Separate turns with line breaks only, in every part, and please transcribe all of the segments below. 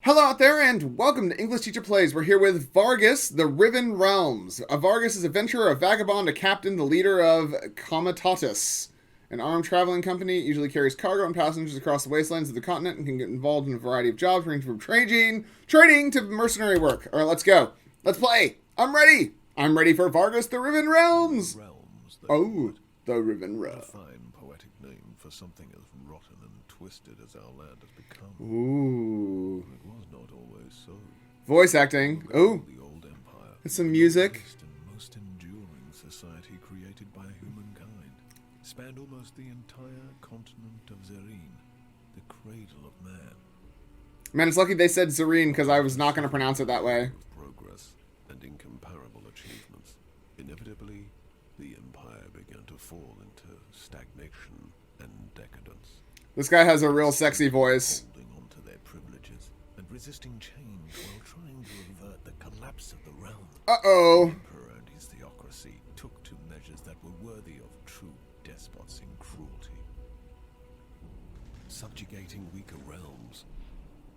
Hello out there, and welcome to English Teacher Plays. We're here with Vagrus, the Riven Realms. Vagrus is a adventurer, a vagabond, a captain, the leader of Comitatus, an armed traveling company. It usually carries cargo and passengers across the wastelands of the continent and can get involved in a variety of jobs, ranging from trading to mercenary work. All right, let's go. Let's play. I'm ready. I'm ready for Vagrus, the Riven Realms. The Riven Realms.
A fine poetic name for something as rotten and twisted as our land has become.
Ooh.
It was not always so.
Voice acting. Ooh.
The old empire.
There's some music.
The oldest and most enduring society created by humankind. Spanned almost the entire continent of Zerine, the cradle of man.
Man, it's lucky they said Zareen, because I was not going to pronounce it that way.
Progress and incomparable achievements. Inevitably, the empire began to fall into stagnation and decadence.
This guy has a real sexy voice.
Holding on to their privileges and resisting change while trying to avert the collapse of the realm.
Uh-oh.
The emperor and his theocracy took to measures that were worthy of true despots in cruelty. Subjugating weaker realms,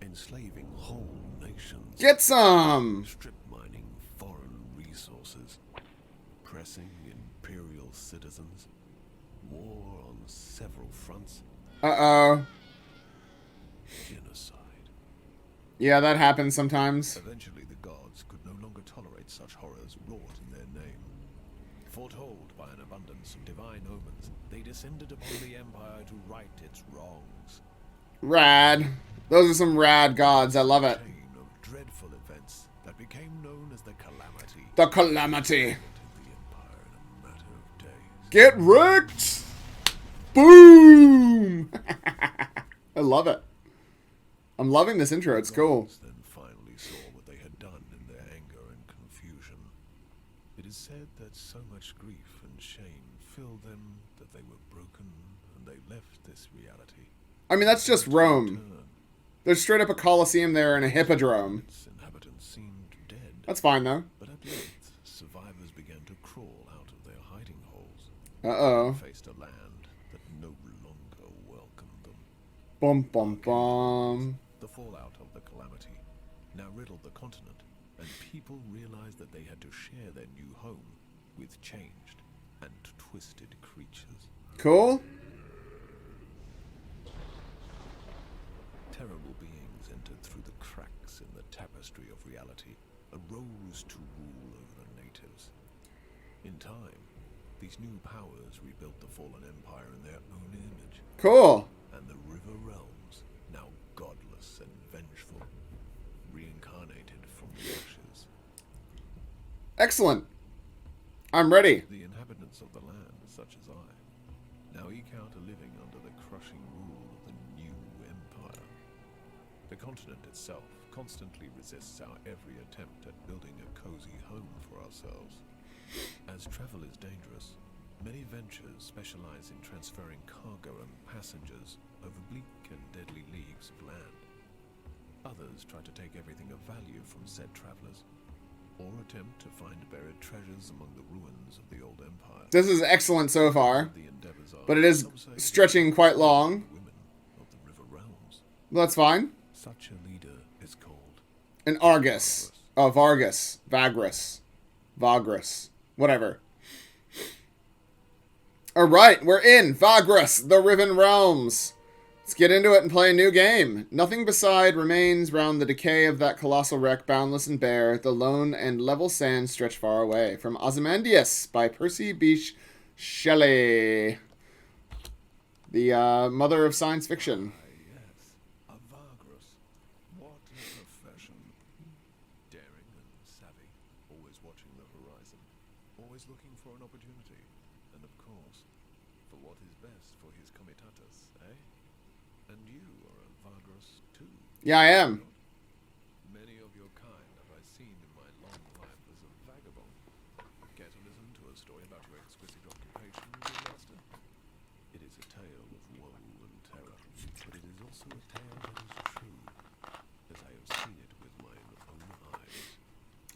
enslaving whole nations.
Get some!
Strip mining foreign resources, pressing imperial citizens, war on several fronts.
Uh-oh.
Genocide.
Yeah, that happens sometimes.
Eventually, the gods could no longer tolerate such horrors wrought in their name. Foretold by an abundance of divine omens, they descended upon the empire to right its wrongs.
Rad. Those are some rad gods. I love it.
A chain of dreadful events that became known as the Calamity.
The Calamity.
Entered the empire in a matter of days.
Get wrecked! Boom! I love it. I'm loving this intro. It's cool.
Then finally saw what they had done in their anger and confusion. It is said that so much grief and shame filled them that they were broken and they left this reality.
I mean, that's just Rome. There's straight up a Colosseum there and a hippodrome.
Its inhabitants seemed dead.
That's fine, though.
But at length, survivors began to crawl out of their hiding holes.
Uh-oh.
They faced a land that no longer welcomed them.
Bum, bum, bum.
The fallout of the calamity now riddled the continent, and people realized that they had to share their new home with changed and twisted creatures.
Cool.
Terrible beings entered through the cracks in the tapestry of reality and rose to rule over the natives. In time, these new powers rebuilt the fallen empire in their own image.
Cool.
And the river realms, now godless and vengeful, reincarnated from the ashes.
Excellent. I'm ready.
The inhabitants of the land, such as I, now eke out a living under the crushing rule of the new empire. The continent itself constantly resists our every attempt at building a cozy home for ourselves. As travel is dangerous, many ventures specialize in transferring cargo and passengers over bleak and deadly leagues of land. Others try to take everything of value from said travelers, or attempt to find buried treasures among the ruins of the old empire.
This is excellent so far,
The endeavors are,
but it is
some say,
stretching quite long.
women of the river realms.
That's fine.
Such a leader is called
An Argus. Oh, Vargus. Vagrus. Vagrus. Whatever. Alright, we're in Vagrus, the Riven Realms. Let's get into it and play a new game. Nothing beside remains round the decay of that colossal wreck, boundless and bare. The lone and level sands stretch far away. From Ozymandias by Percy Bysshe Shelley. The mother of science fiction.
Yes, a Vagrus. What a profession. Daring and savvy, always watching the horizon, always looking for an opportunity, and of course, for what is best for his comitatus, eh? And you are a Vagrus too.
Yeah, I am.
Many of your kind have I seen in my long life as a vagabond. Care to listen to a story about your exquisite occupation, dear master? It is a tale of woe and terror, but it is also a tale that is true, as I have seen it with my own eyes.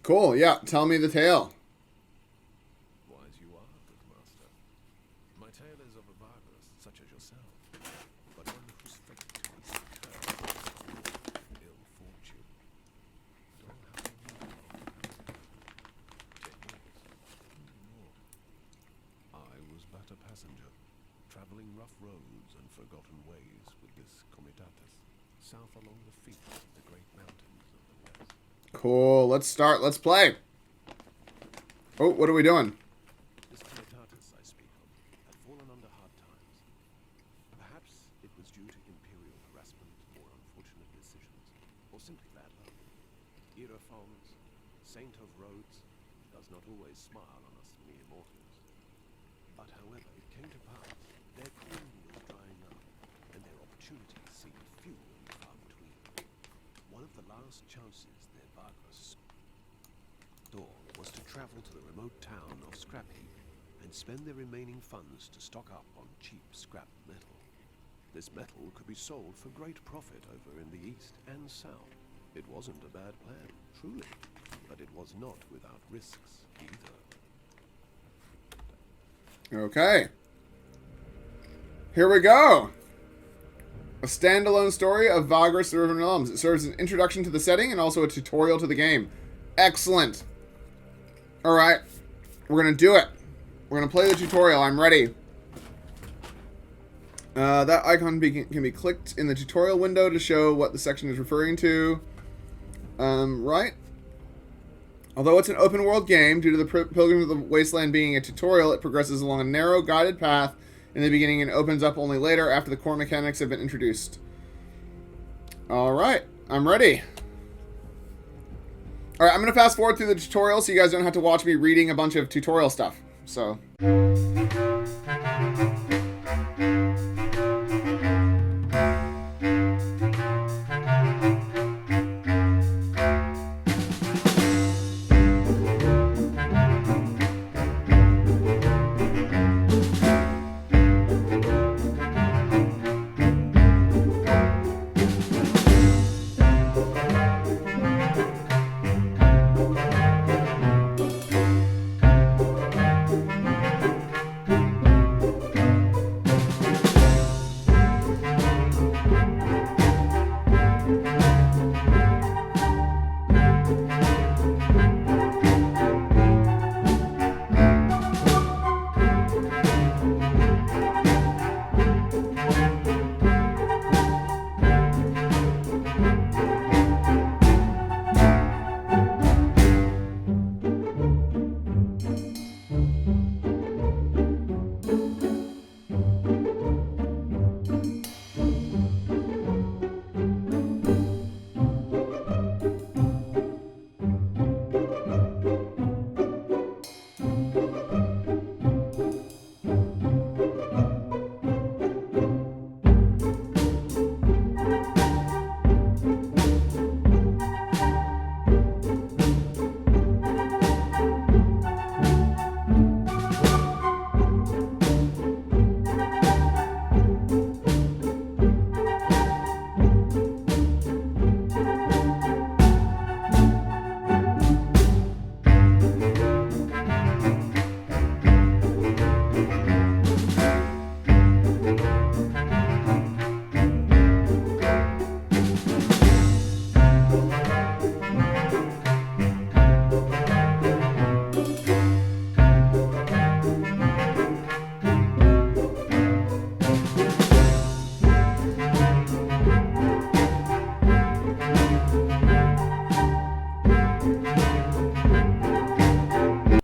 Cool, yeah, tell me the tale.
Wise you are, good master. My tale is of a Vagrus such as yourself, but one whose fate is terrible, ill fortune. south along the feet of the great mountains of the west.
Cool. Let's start. Let's play. Oh, what are we doing?
This Comitatus I speak of had fallen under hard times. Perhaps it was due to imperial harassment or unfortunate decisions, or simply bad luck. Hierophants, saint of roads, does not always smile on us mere mortals. But however, it came to pass, their queen was drying up, and their opportunities seemed few and far between. One of the last chances their Vagrus door was to travel to the remote town of Scrapheap and spend their remaining funds to stock up on cheap scrap metal. This metal could be sold for great profit over in the east and south. It wasn't a bad plan, truly, but it was not without risks either.
Okay. Here we go. A standalone story of Vagrus the Riven Realms. It serves as an introduction to the setting and also a tutorial to the game. Excellent. Alright. We're going to do it. We're going to play the tutorial. I'm ready. That icon can be clicked in the tutorial window to show what the section is referring to. Right. Although it's an open world game, due to the Pilgrims of the Wasteland being a tutorial, it progresses along a narrow guided path in the beginning and opens up only later after the core mechanics have been introduced. Alright, I'm ready. Alright, I'm going to fast forward through the tutorial so you guys don't have to watch me reading a bunch of tutorial stuff. So...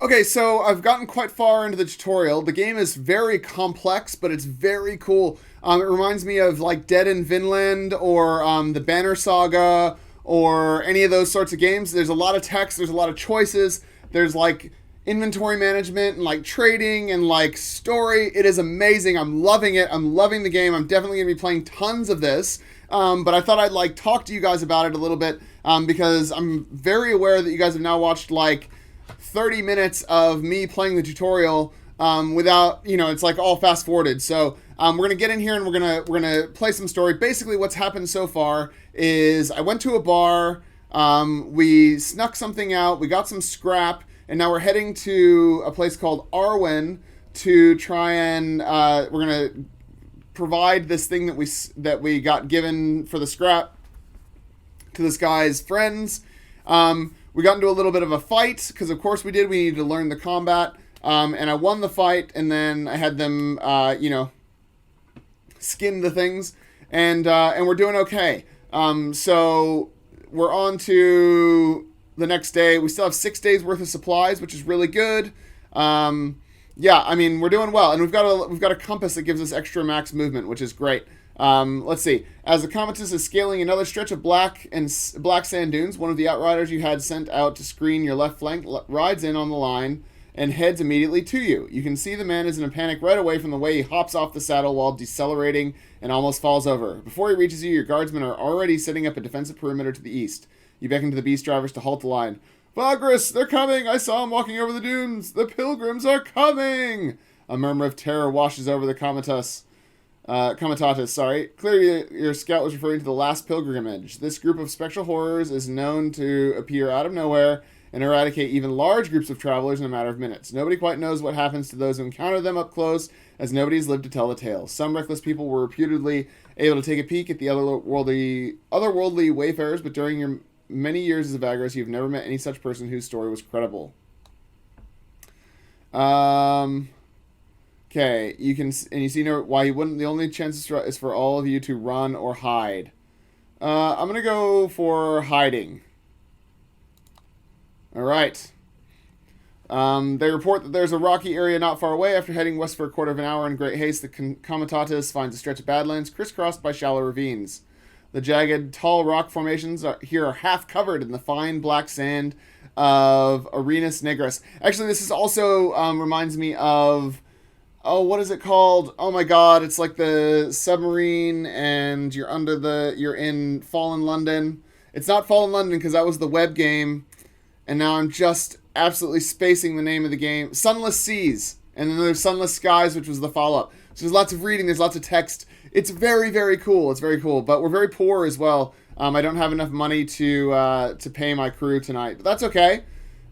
Okay, so I've gotten quite far into the tutorial. The game is very complex, but it's very cool. It reminds me of like Dead in Vinland or the Banner Saga or any of those sorts of games. There's a lot of text, there's a lot of choices, there's like inventory management and like trading and like story. It is amazing. I'm loving it. I'm loving the game. I'm definitely going to be playing tons of this. But I thought I'd like talk to you guys about it a little bit because I'm very aware that you guys have now watched like 30 minutes of me playing the tutorial without, you know, it's like all fast forwarded. So we're going to get in here and we're going to play some story. Basically what's happened so far is I went to a bar, we snuck something out, we got some scrap, and now we're heading to a place called Arwen to try and we're going to provide this thing that we got given for the scrap to this guy's friends. We got into a little bit of a fight, because of course we did. We needed to learn the combat. And I won the fight, and then I had them, skin the things. And we're doing okay. So we're on to the next day. We still have 6 days worth of supplies, which is really good. Yeah, I mean, we're doing well, and we've got a compass that gives us extra max movement, which is great. Let's see. As the Comatus is scaling another stretch of black sand dunes, one of the outriders you had sent out to screen your left flank rides in on the line and heads immediately to you. You can see the man is in a panic right away from the way he hops off the saddle while decelerating and almost falls over. Before he reaches you, your guardsmen are already setting up a defensive perimeter to the east. You beckon to the beast drivers to halt the line. Vagrus, they're coming! I saw them walking over the dunes! The pilgrims are coming! A murmur of terror washes over the Comitatus. Clearly, your scout was referring to the last pilgrimage. This group of spectral horrors is known to appear out of nowhere and eradicate even large groups of travelers in a matter of minutes. Nobody quite knows what happens to those who encounter them up close, as nobody's lived to tell the tale. Some reckless people were reputedly able to take a peek at the otherworldly wayfarers, but during your many years as a Vagrus, you've never met any such person whose story was credible. Okay, you see why he wouldn't. The only chance is for all of you to run or hide. I'm gonna go for hiding. All right. They report that there's a rocky area not far away. After heading west for a quarter of an hour in great haste, the Comitatus finds a stretch of badlands crisscrossed by shallow ravines. The jagged, tall rock formations here are half covered in the fine black sand of Arenas Negras. Actually, this is also reminds me of, what is it called? Oh my god, it's like the submarine and you're in Fallen London. It's not Fallen London because that was the web game. And now I'm just absolutely spacing the name of the game. Sunless Seas. And then there's Sunless Skies, which was the follow-up. So there's lots of reading, there's lots of text. It's very, very cool. It's very cool. But we're very poor as well. I don't have enough money to pay my crew tonight. But that's okay.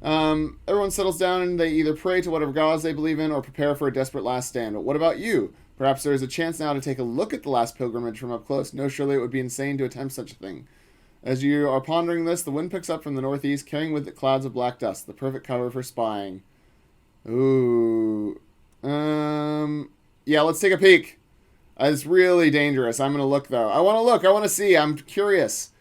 Everyone settles down and they either pray to whatever gods they believe in or prepare for a desperate last stand. But what about you? Perhaps there is a chance now to take a look at the last pilgrimage from up close. No, surely it would be insane to attempt such a thing. As you are pondering this, the wind picks up from the northeast, carrying with it clouds of black dust, the perfect cover for spying. Ooh. Yeah, let's take a peek. It's really dangerous. I'm going to look, though. I want to look. I want to see. I'm curious.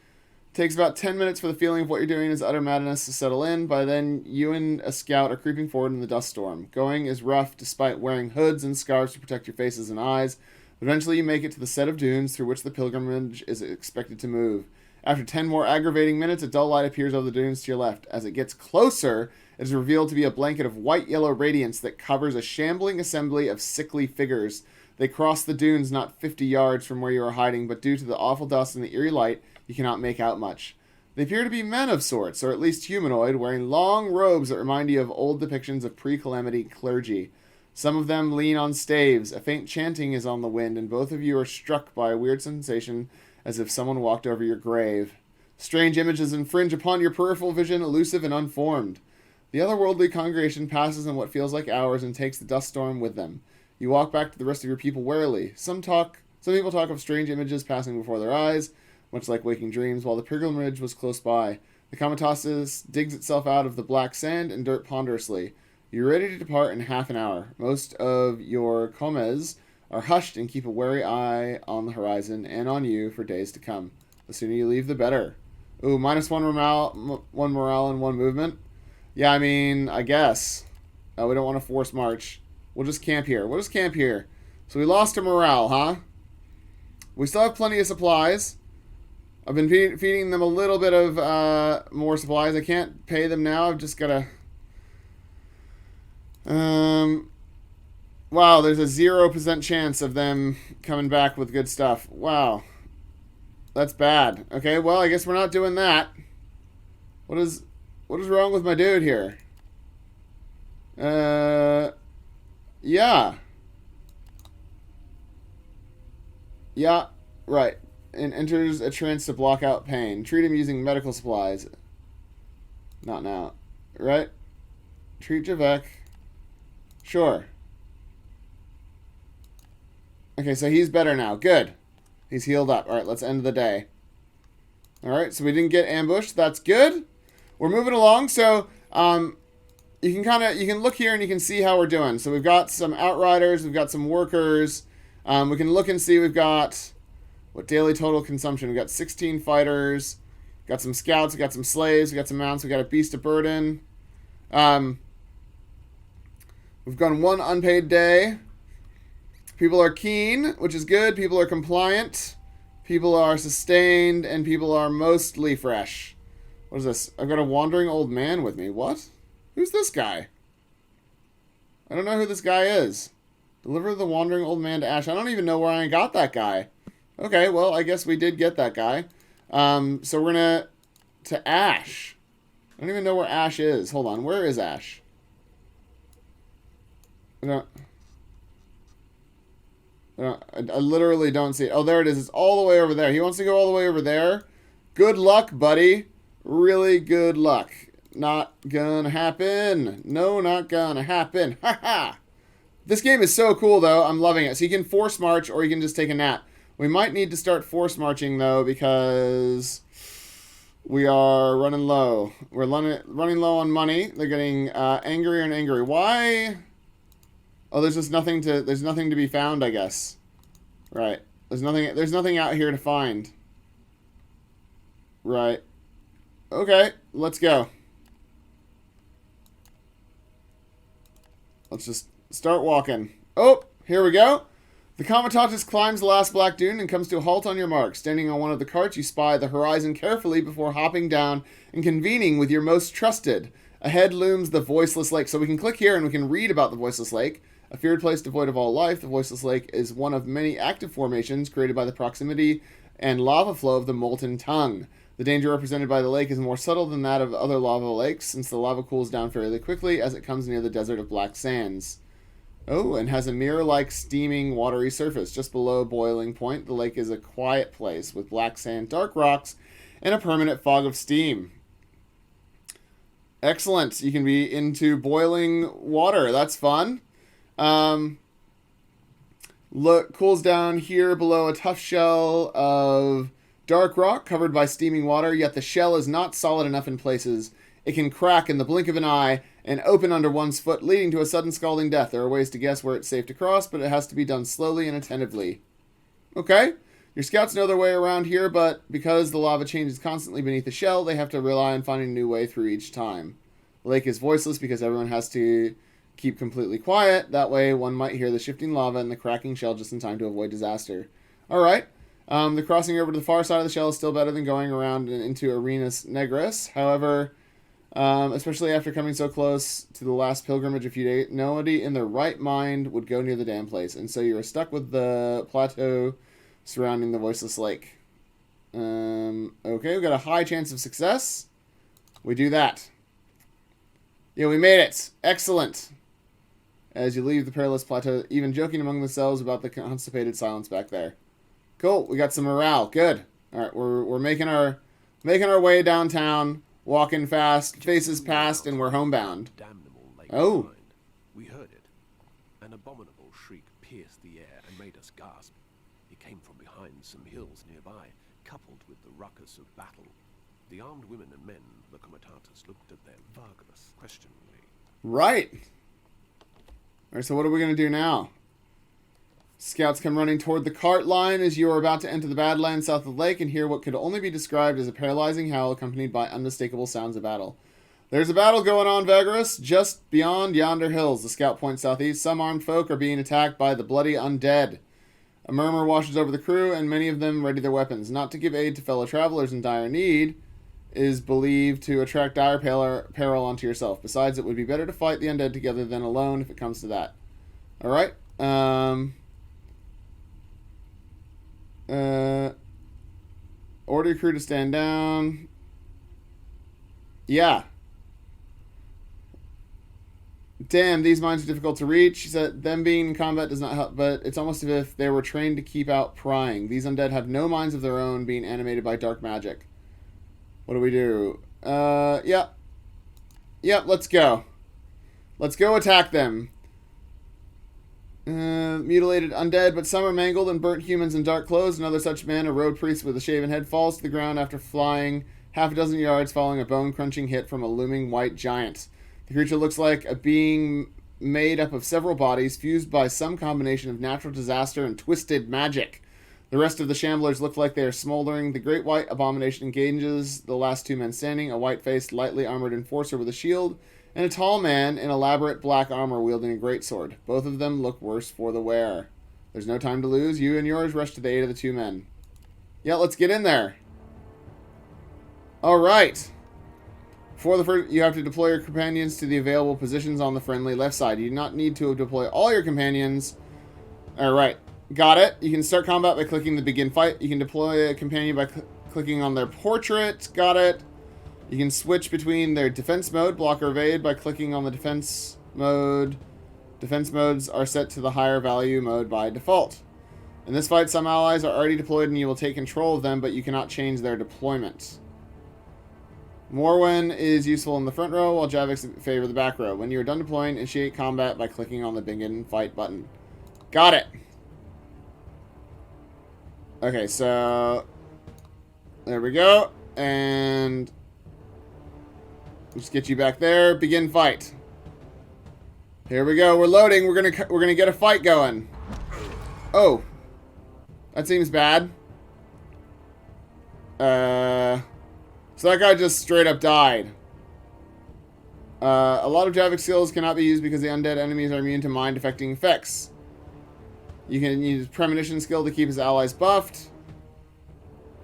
It takes about 10 minutes for the feeling of what you're doing is utter madness to settle in. By then, you and a scout are creeping forward in the dust storm. Going is rough, despite wearing hoods and scarves to protect your faces and eyes. Eventually, you make it to the set of dunes through which the pilgrimage is expected to move. After 10 more aggravating minutes, a dull light appears over the dunes to your left. As it gets closer, it is revealed to be a blanket of white-yellow radiance that covers a shambling assembly of sickly figures. They cross the dunes not 50 yards from where you are hiding, but due to the awful dust and the eerie light, you cannot make out much. They appear to be men of sorts, or at least humanoid, wearing long robes that remind you of old depictions of pre-calamity clergy. Some of them lean on staves. A faint chanting is on the wind, and both of you are struck by a weird sensation as if someone walked over your grave. Strange images infringe upon your peripheral vision, elusive and unformed. The otherworldly congregation passes in what feels like hours and takes the dust storm with them. You walk back to the rest of your people warily. Some people talk of strange images passing before their eyes, much like waking dreams, while the pilgrimage was close by. The Comitatus digs itself out of the black sand and dirt ponderously. You're ready to depart in half an hour. Most of your comes are hushed and keep a wary eye on the horizon and on you for days to come. The sooner you leave, the better. Ooh, -1 morale and 1 movement. Yeah, I mean, I guess. We don't want to force march. We'll just camp here. So we lost our morale, huh? We still have plenty of supplies. I've been feeding them a little bit of more supplies. I can't pay them now. I've just got to... Wow, there's a 0% chance of them coming back with good stuff. Wow. That's bad. Okay, well, I guess we're not doing that. What is wrong with my dude here? Yeah. Yeah, right. And enters a trance to block out pain. Treat him using medical supplies. Not now. Right? Treat Javek. Sure. Okay, so he's better now. Good. He's healed up. All right, let's end the day. All right, so we didn't get ambushed. That's good. We're moving along. So you can look here and you can see how we're doing. So we've got some outriders. We've got some workers. We can look and see we've got What daily total consumption? We got 16 fighters. Got some scouts. We got some slaves. We got some mounts. We got a beast of burden. We've gone one unpaid day. People are keen, which is good. People are compliant. People are sustained. And people are mostly fresh. What is this? I've got a wandering old man with me. What? Who's this guy? I don't know who this guy is. Deliver the wandering old man to Ash. I don't even know where I got that guy. Okay, well, I guess we did get that guy. So we're gonna... to Ash. I don't even know where Ash is. Hold on. Where is Ash? I literally don't see it. Oh, there it is. It's all the way over there. He wants to go all the way over there. Good luck, buddy. Really good luck. Not gonna happen. No, not gonna happen. Ha ha. This game is so cool, though. I'm loving it. So you can force march or you can just take a nap. We might need to start force marching, though, because we are running low. We're running low on money. They're getting angrier and angrier. Why? Oh, there's just nothing to... there's nothing to be found, I guess. Right. There's nothing out here to find. Right. Okay, let's go. Let's just start walking. Oh, here we go. The Comitatus climbs the last black dune and comes to a halt on your mark. Standing on one of the carts, you spy the horizon carefully before hopping down and convening with your most trusted. Ahead looms the Voiceless Lake. So we can click here and we can read about the Voiceless Lake. A feared place devoid of all life, the Voiceless Lake is one of many active formations created by the proximity and lava flow of the Molten Tongue. The danger represented by the lake is more subtle than that of other lava lakes, since the lava cools down fairly quickly as it comes near the desert of black sands. Oh, and has a mirror-like steaming, watery surface. Just below boiling point, the lake is a quiet place with black sand, dark rocks, and a permanent fog of steam. Excellent. You can be into boiling water. That's fun. Look, cools down here below a tough shell of dark rock covered by steaming water, yet the shell is not solid enough in places. It can crack in the blink of an eye and open under one's foot, leading to a sudden scalding death. There are ways to guess where it's safe to cross, but it has to be done slowly and attentively. Okay. Your scouts know their way around here, but because the lava changes constantly beneath the shell, they have to rely on finding a new way through each time. The lake is voiceless because everyone has to keep completely quiet. That way, one might hear the shifting lava and the cracking shell just in time to avoid disaster. All right. The crossing over to the far side of the shell is still better than going around and into Arenas Negras. However, especially after coming so close to the last pilgrimage a few days, nobody in their right mind would go near the damn place. And so you're stuck with the plateau surrounding the Voiceless Lake. Okay, we've got a high chance of success. We do that. Yeah, we made it. Excellent. As you leave the perilous plateau, even joking among themselves about the constipated silence back there. Cool. We got some morale. Good. All right, we're making our way downtown, walking fast, faces past, and we're homebound. Oh.
We heard it. An abominable shriek pierced the air and made us gasp. It came from behind some hills nearby, coupled with the ruckus of battle. The armed women and men, the Comitatus, looked at their Vagrus questioningly.
Right. All right, so what are we going to do now? Scouts come running toward the cart line as you are about to enter the Badlands south of the lake and hear what could only be described as a paralyzing howl accompanied by unmistakable sounds of battle. There's a battle going on, Vagrus, just beyond yonder hills. The scout points southeast. Some armed folk are being attacked by the bloody undead. A murmur washes over the crew, and many of them ready their weapons. Not to give aid to fellow travelers in dire need is believed to attract dire peril onto yourself. Besides, it would be better to fight the undead together than alone if it comes to that. All right. Order your crew to stand down. Yeah. Damn, these mines are difficult to reach. She said, them being in combat does not help, but it's almost as if they were trained to keep out prying. These undead have no minds of their own, being animated by dark magic. What do we do? Yeah. Yep, let's go. Let's go attack them. Mutilated undead, but some are mangled and burnt humans in dark clothes. Another such man, a road priest with a shaven head, falls to the ground after flying half a dozen yards following a bone-crunching hit from a looming white giant. The creature looks like a being made up of several bodies, fused by some combination of natural disaster and twisted magic. The rest of the shamblers look like they are smoldering. The great white abomination engages the last two men standing, a white-faced, lightly armored enforcer with a shield, and a tall man in elaborate black armor wielding a greatsword. Both of them look worse for the wear. There's no time to lose. You and yours rush to the aid of the two men. Yeah, let's get in there. Alright. For the first, you have to deploy your companions to the available positions on the friendly left side. You do not need to deploy all your companions. Alright. Got it. You can start combat by clicking the begin fight. You can deploy a companion by clicking on their portrait. Got it. You can switch between their defense mode, block or evade, by clicking on the defense mode. Defense modes are set to the higher value mode by default. In this fight, some allies are already deployed and you will take control of them, but you cannot change their deployment. Morwen is useful in the front row, while Javik's favor the back row. When you are done deploying, initiate combat by clicking on the begin fight button. Got it. Okay, so there we go, and just get you back there. Begin fight. Here we go. We're loading. We're gonna get a fight going. Oh, that seems bad. So that guy just straight up died. A lot of Javik skills cannot be used because the undead enemies are immune to mind-affecting effects. You can use Premonition skill to keep his allies buffed.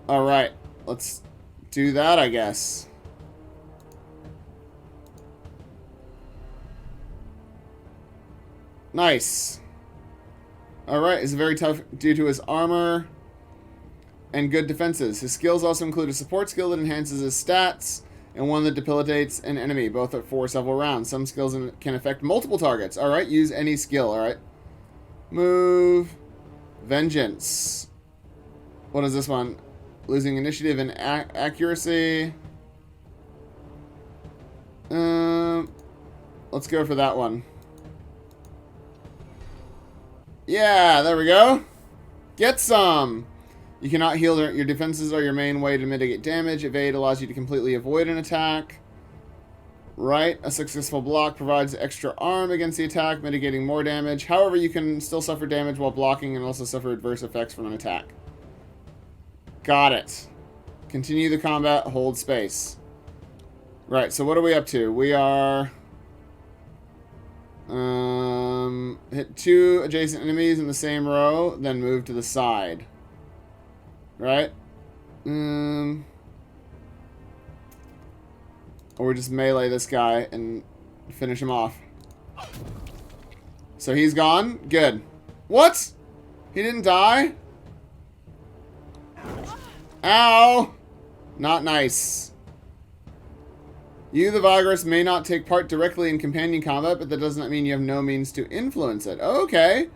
Alright, let's do that, I guess. Nice. Alright, he's very tough due to his armor and good defenses. His skills also include a support skill that enhances his stats and one that debilitates an enemy, both for several rounds. Some skills can affect multiple targets. Alright, use any skill, alright. Move. Vengeance. What is this one? Losing initiative and accuracy. Let's go for that one. Yeah, there we go. Get some. You cannot heal. Your defenses are your main way to mitigate damage. Evade allows you to completely avoid an attack. Right, a successful block provides extra arm against the attack, mitigating more damage. However, you can still suffer damage while blocking and also suffer adverse effects from an attack. Got it. Continue the combat, hold space. Right, so what are we up to? We are... hit 2 adjacent enemies in the same row, then move to the side. Right? Or we just melee this guy and finish him off. So he's gone? Good. What? He didn't die? Ow! Not nice. You, the Vagrus, may not take part directly in companion combat, but that does not mean you have no means to influence it. Okay.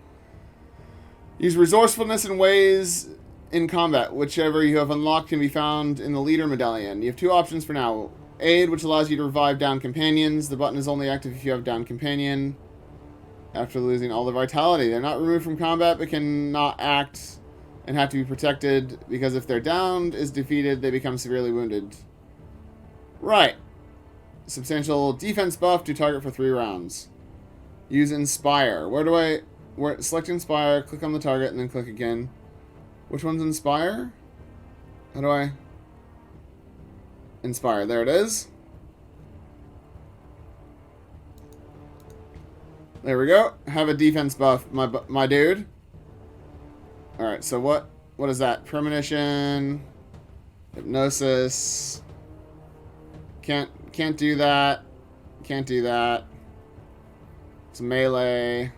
Use resourcefulness in ways in combat. Whichever you have unlocked can be found in the leader medallion. You have 2 options for now. Aid, which allows you to revive down companions. The button is only active if you have down companion after losing all their vitality. They're not removed from combat, but cannot act and have to be protected, because if their downed is defeated, they become severely wounded. Right. Substantial defense buff to target for 3 rounds. Use Inspire. Select Inspire, click on the target, and then click again. Which one's Inspire? How do I... Inspire. There it is. There we go. Have a defense buff, my dude. Alright, so what is that? Premonition. Hypnosis. Can't do that. Can't do that. It's melee.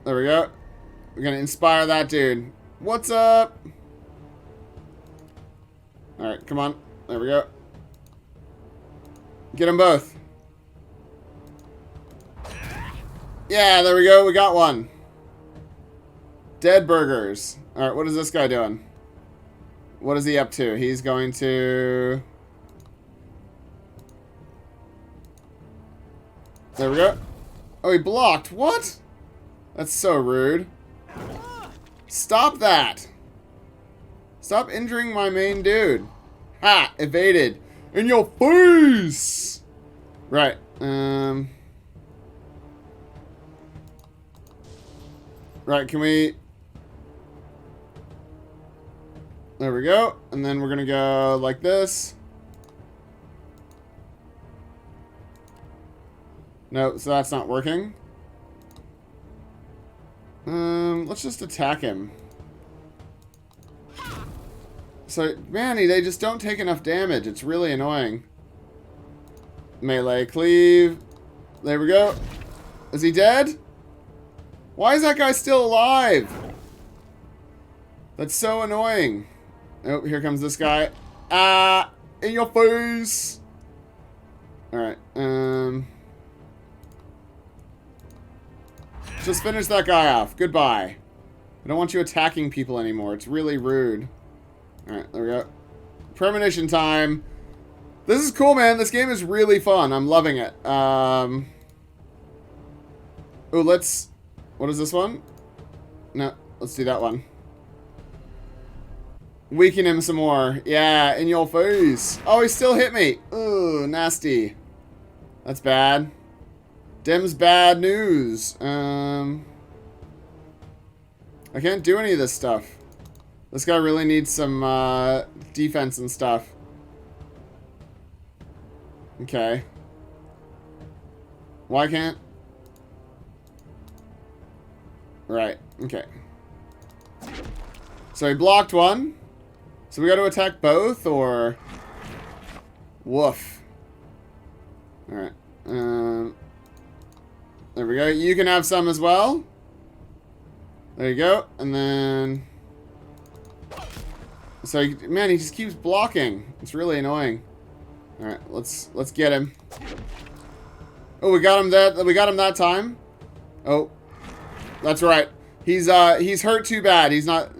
There we go. We're gonna inspire that dude. What's up? Alright, come on. There we go. Get them both. Yeah, there we go. We got one. Dead burgers. Alright, what is this guy doing? What is he up to? He's going to... There we go. Oh, he blocked. What? That's so rude. Stop that. Stop injuring my main dude. Ha! Evaded. In your face! Right. Right, can we There we go. And then we're going to go like this. No, so that's not working. Let's just attack him. So, man, they just don't take enough damage. It's really annoying. Melee cleave. There we go. Is he dead? Why is that guy still alive? That's so annoying. Oh, here comes this guy. Ah! In your face! Alright, just finish that guy off. Goodbye. I don't want you attacking people anymore. It's really rude. Alright, there we go. Premonition time. This is cool, man. This game is really fun. I'm loving it. Oh, let's... What is this one? No, let's do that one. Weaken him some more. Yeah, in your face. Oh, he still hit me. Ooh, nasty. That's bad. Dem's bad news. I can't do any of this stuff. This guy really needs some defense and stuff. Okay. Why can't... Right, okay. So he blocked one. So we got to attack both, or... Woof. Alright. There we go. You can have some as well. There you go. And then... So, man, he just keeps blocking. It's really annoying. Alright, let's get him. Oh, we got him that time. Oh. That's right. He's hurt too bad. He's not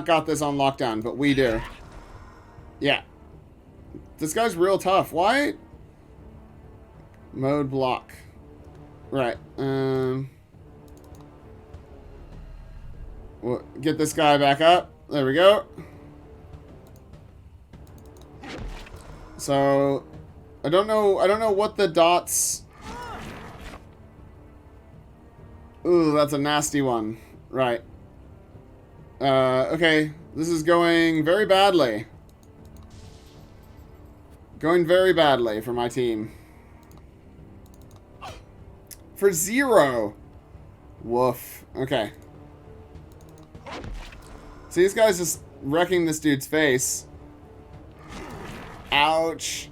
got this on lockdown, but we do. Yeah. This guy's real tough. Why? Mode block. Right. We'll get this guy back up. There we go. So I don't know what the dots. Ooh, that's a nasty one. Right. Okay. This is going very badly. Going very badly for my team. For 0. Woof. Okay. See, this guy's just wrecking this dude's face. Ouch.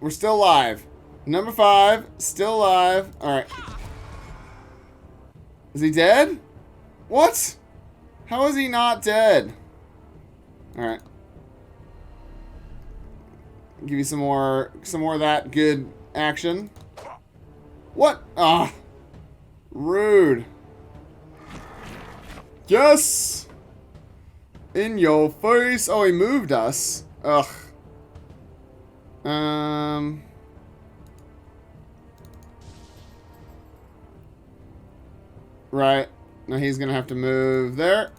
We're still alive. Number 5, still alive. Alright. Is he dead? What? How is he not dead? Alright. Give you some more of that good action. What? Ah. Rude. Yes! In your face. Oh, he moved us. Ugh. Right. Now he's gonna have to move there.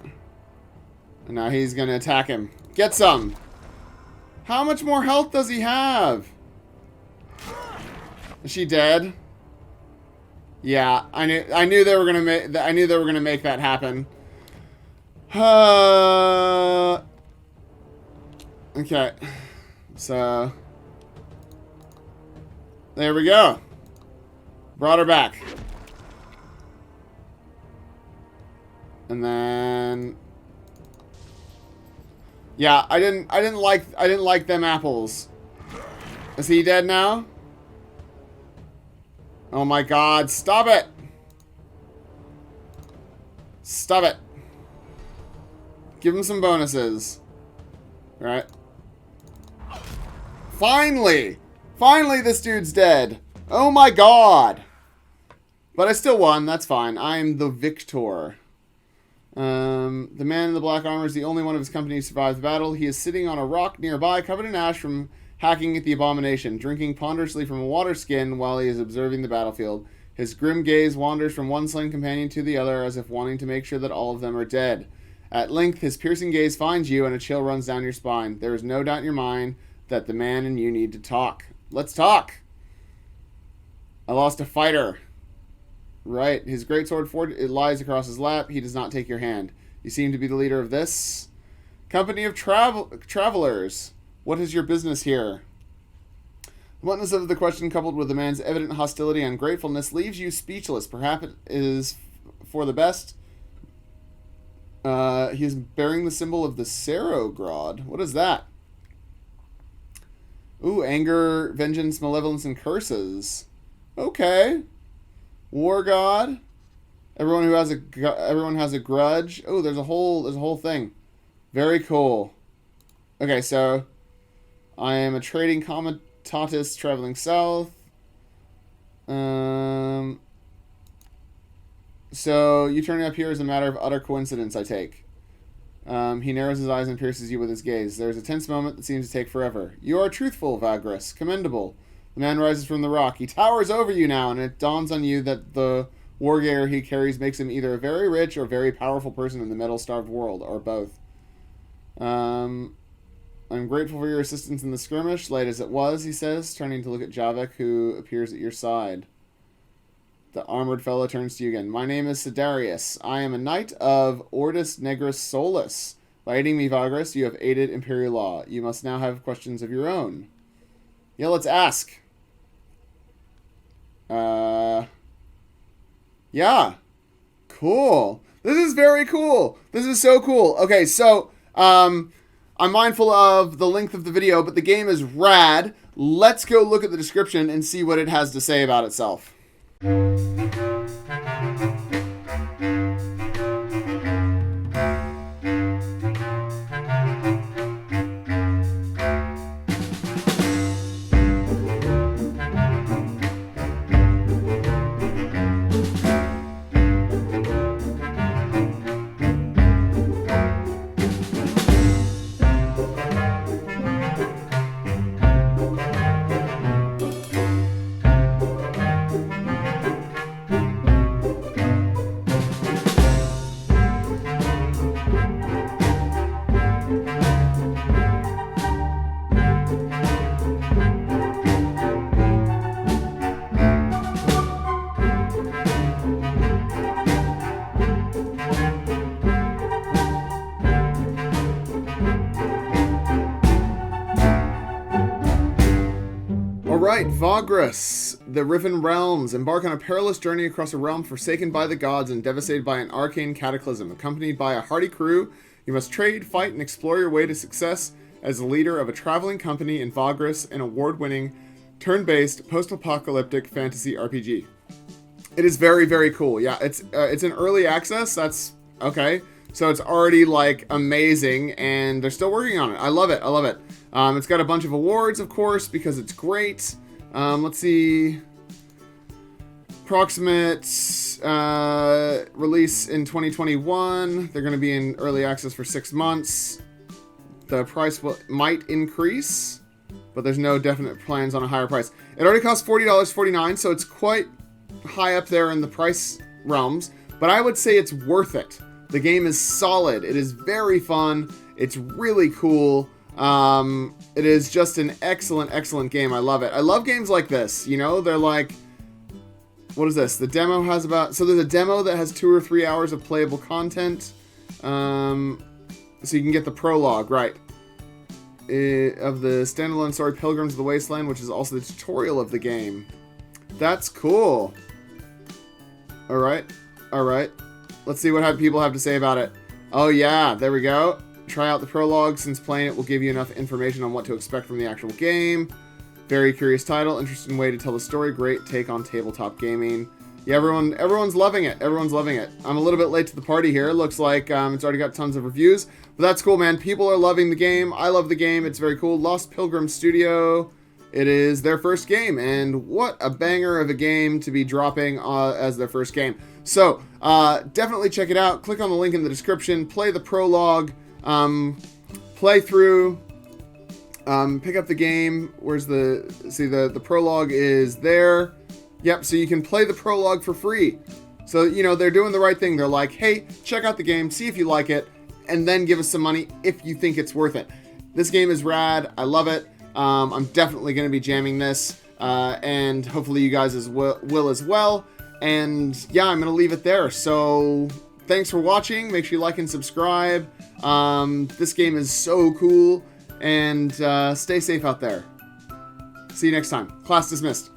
And now he's gonna attack him. Get some! How much more health does he have? Is she dead? Yeah, I knew they were gonna make that happen. Okay. So there we go. Brought her back. And then yeah, I didn't like them apples. Is he dead now? Oh my god, stop it! Stop it. Give him some bonuses. Alright. Finally! Finally this dude's dead. Oh my god! But I still won, that's fine. I'm the victor. The man in the black armor is the only one of his company who survived the battle. He is sitting on a rock nearby, covered in ash from hacking at the abomination, drinking ponderously from a water skin while he is observing the battlefield. His grim gaze wanders from one slain companion to the other, as if wanting to make sure that all of them are dead. At length, his piercing gaze finds you, and a chill runs down your spine. There is no doubt in your mind that the man and you need to talk. Let's talk! I lost a fighter. Right. His greatsword, it lies across his lap. He does not take your hand. You seem to be the leader of this. Company of travelers. What is your business here? The bluntness of the question, coupled with the man's evident hostility and ungratefulness, leaves you speechless. Perhaps it is for the best. He is bearing the symbol of the Sarogrod. What is that? Ooh, anger, vengeance, malevolence, and curses. Okay. War god. Everyone has a grudge. Oh, there's a whole thing. Very cool. Okay, so I am a trading comitatus traveling south. So you turning up here is a matter of utter coincidence, I take. He narrows his eyes and pierces you with his gaze. There is a tense moment that seems to take forever. You are truthful, Vagrus. Commendable. The man rises from the rock. He towers over you now, and it dawns on you that the war gear he carries makes him either a very rich or very powerful person in the metal-starved world, or both. I'm grateful for your assistance in the skirmish, late as it was, he says, turning to look at Javik, who appears at your side. The armored fellow turns to you again. My name is Sidarius. I am a knight of Ordis Negris Solus. By aiding me, Vagrus, you have aided Imperial law. You must now have questions of your own. Yeah, let's ask. Yeah. Cool. This is very cool. This is so cool. Okay, so, I'm mindful of the length of the video, but the game is rad. Let's go look at the description and see what it has to say about itself. Alright, Vagrus, the Riven realms, embark on a perilous journey across a realm forsaken by the gods and devastated by an arcane cataclysm. Accompanied by a hardy crew, you must trade, fight, and explore your way to success as the leader of a traveling company in Vagrus, an award-winning, turn-based, post-apocalyptic fantasy RPG. It is very, very cool. Yeah, it's in early access. That's okay. So it's already like amazing, and they're still working on it. I love it. I love it. It's got a bunch of awards, of course, because it's great. Let's see. Approximate release in 2021. They're going to be in early access for 6 months. The price might increase, but there's no definite plans on a higher price. It already costs $40.49, so it's quite high up there in the price realms, but I would say it's worth it. The game is solid. It is very fun. It's really cool. It is just an excellent, excellent game. I love it. I love games like this. You know, they're like, what is this? The demo has so there's a demo that has 2 or 3 hours of playable content. So you can get the prologue, right? Of the standalone story Pilgrims of the Wasteland, which is also the tutorial of the game. That's cool. Alright. Alright. Let's see what people have to say about it. Oh yeah, there we go. Try out the prologue, since playing it will give you enough information on what to expect from the actual game. Very curious title, interesting way to tell the story, great take on tabletop gaming. Yeah, everyone's loving it. Everyone's loving it. I'm a little bit late to the party here. Looks like it's already got tons of reviews. But that's cool, man. People are loving the game. I love the game. It's very cool. Lost Pilgrim Studio. It is their first game, and what a banger of a game to be dropping as their first game. So, definitely check it out. Click on the link in the description. Play the prologue. Play through. Pick up the game. Where's the prologue is there. Yep, so you can play the prologue for free. So, you know, they're doing the right thing. They're like, hey, check out the game, see if you like it, and then give us some money if you think it's worth it. This game is rad. I love it. I'm definitely going to be jamming this, and hopefully you guys will as well. And yeah, I'm going to leave it there. So thanks for watching. Make sure you like and subscribe. This game is so cool. And stay safe out there. See you next time. Class dismissed.